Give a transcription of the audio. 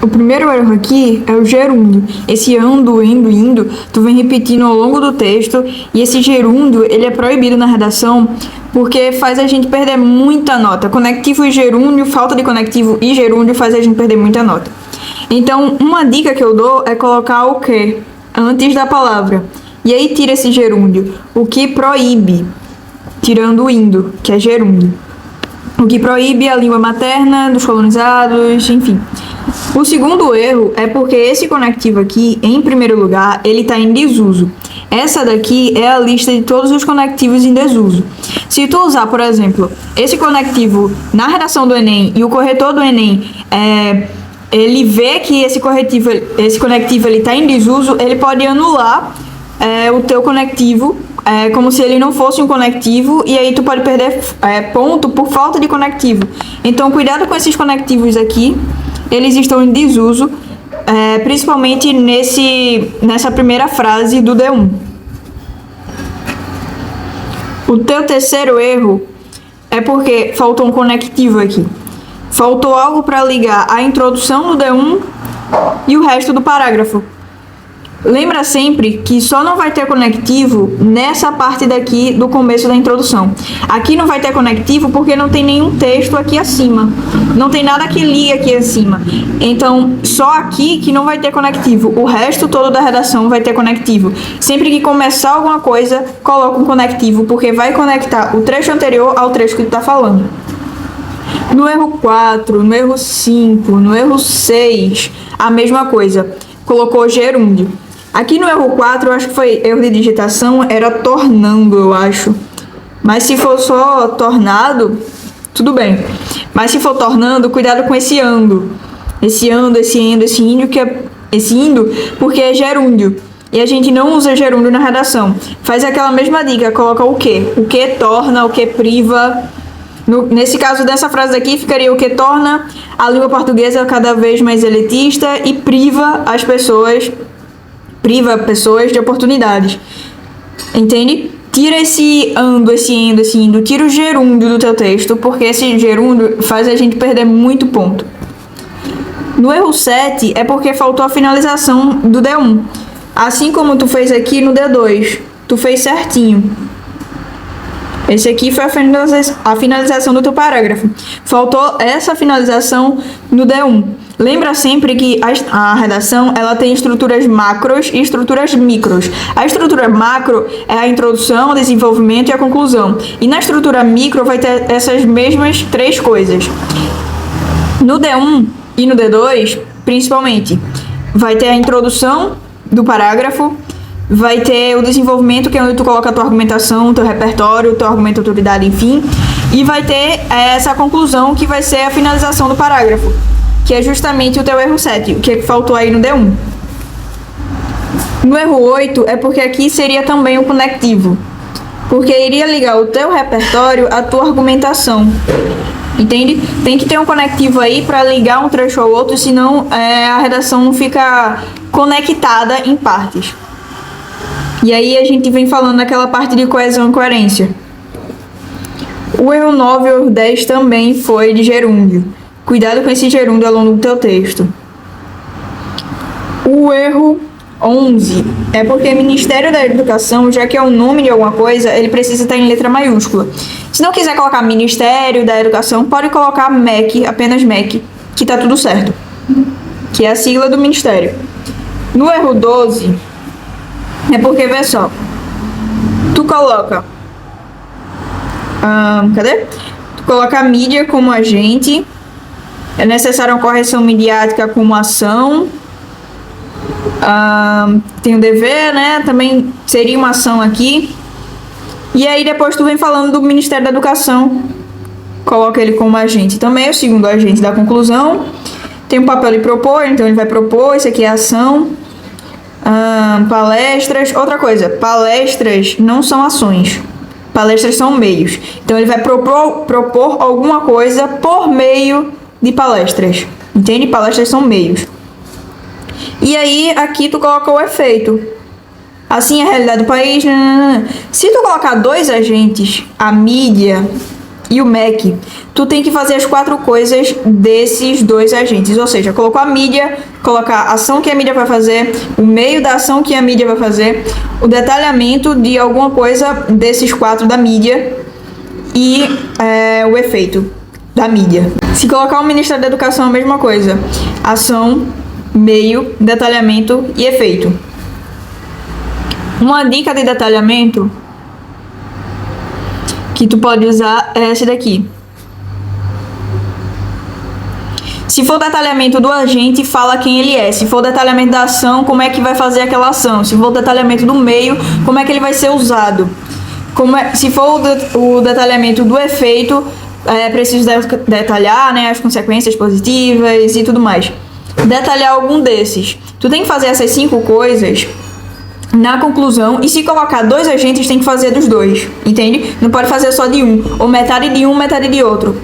O primeiro erro aqui é o gerúndio. Esse ando, indo, indo, tu vem repetindo ao longo do texto, e esse gerúndio, ele é proibido na redação porque faz a gente perder muita nota. Conectivo e gerúndio, falta de conectivo e gerúndio faz a gente perder muita nota. Então, uma dica que eu dou é colocar o que antes da palavra. E aí tira esse gerúndio. O que proíbe, tirando o indo, que é gerúndio. O que proíbe a língua materna dos colonizados, enfim. O segundo erro é porque esse conectivo aqui, em primeiro lugar, ele está em desuso. Essa daqui é a lista de todos os conectivos em desuso. Se tu usar, por exemplo, esse conectivo na redação do Enem e o corretor do Enem ele vê que esse conectivo ele está em desuso, ele pode anular o teu conectivo como se ele não fosse um conectivo, e aí tu pode perder ponto por falta de conectivo. Então, cuidado com esses conectivos aqui, eles estão em desuso, principalmente nessa primeira frase do D1. O teu terceiro erro é porque faltou um conectivo aqui. Faltou algo para ligar a introdução do D1 e o resto do parágrafo. Lembra sempre que só não vai ter conectivo nessa parte daqui do começo da introdução. Aqui não vai ter conectivo porque não tem nenhum texto aqui acima. Não tem nada que ligue aqui acima. Então, só aqui que não vai ter conectivo. O resto todo da redação vai ter conectivo. Sempre que começar alguma coisa, coloca um conectivo, porque vai conectar o trecho anterior ao trecho que tu tá falando. No erro 4, no erro 5, no erro 6, a mesma coisa. Colocou gerúndio. Aqui no erro 4, eu acho que foi erro de digitação, era tornando, eu acho. Mas se for só tornado, tudo bem. Mas se for tornando, cuidado com esse ando. Esse ando, esse endo, esse índio, esse indo, porque é gerúndio. E a gente não usa gerúndio na redação. Faz aquela mesma dica, coloca o que. O que torna, o que priva. Nesse caso dessa frase aqui, ficaria o que torna a língua portuguesa cada vez mais elitista e priva pessoas de oportunidades. Entende? Tira esse ando, esse endo, esse indo, tira o gerúndio do teu texto, porque esse gerúndio faz a gente perder muito ponto. No erro 7 é porque faltou a finalização do D1. Assim como tu fez aqui no D2, tu fez certinho. Esse aqui foi a finalização do teu parágrafo. Faltou essa finalização no D1. Lembra sempre que a redação ela tem estruturas macros e estruturas micros. A estrutura macro é a introdução, o desenvolvimento e a conclusão. E na estrutura micro vai ter essas mesmas três coisas. No D1 e no D2, principalmente, vai ter a introdução do parágrafo, vai ter o desenvolvimento, que é onde tu coloca a tua argumentação, teu repertório, teu argumento, autoridade, enfim. E vai ter essa conclusão, que vai ser a finalização do parágrafo, que é justamente o teu erro 7, o que faltou aí no D1. No erro 8 é porque aqui seria também o conectivo, porque iria ligar o teu repertório à tua argumentação. Entende? Tem que ter um conectivo aí para ligar um trecho ao outro, senão a redação não fica conectada em partes. E aí a gente vem falando naquela parte de coesão e coerência. O erro 9 e o erro 10 também foi de gerúndio. Cuidado com esse gerúndio ao longo do teu texto. O erro 11 é porque Ministério da Educação, já que é o nome de alguma coisa, ele precisa estar em letra maiúscula. Se não quiser colocar Ministério da Educação, pode colocar MEC, apenas MEC, que tá tudo certo. Que é a sigla do Ministério. No erro 12... é porque, vê só, tu coloca, Tu coloca a mídia como agente, é necessária uma correção midiática como ação, tem o dever, né, também seria uma ação aqui, e aí depois tu vem falando do Ministério da Educação, coloca ele como agente também, o segundo agente da conclusão, tem um papel de propor, então ele vai propor, isso aqui é ação. Palestras, outra coisa, palestras não são ações, palestras são meios, então ele vai propor alguma coisa por meio de palestras, entende? Palestras são meios. E aí aqui tu coloca o efeito, assim é a realidade do país. Se tu colocar dois agentes, a mídia e o MEC, tu tem que fazer as 4 coisas desses 2 agentes, ou seja, colocou a mídia, colocar a ação que a mídia vai fazer, o meio da ação que a mídia vai fazer, o detalhamento de alguma coisa desses 4 da mídia e o efeito da mídia. Se colocar o Ministério da Educação, a mesma coisa, ação, meio, detalhamento e efeito. Uma dica de detalhamento que tu pode usar é essa daqui. Se for detalhamento do agente, fala quem ele é. Se for detalhamento da ação, como é que vai fazer aquela ação. Se for detalhamento do meio, como é que ele vai ser usado. Se for o detalhamento do efeito, é preciso detalhar, né, as consequências positivas e tudo mais. Detalhar algum desses. Tu tem que fazer essas 5 coisas na conclusão, e se colocar 2 agentes, tem que fazer dos 2, entende? Não pode fazer só de um, ou metade de um, metade de outro.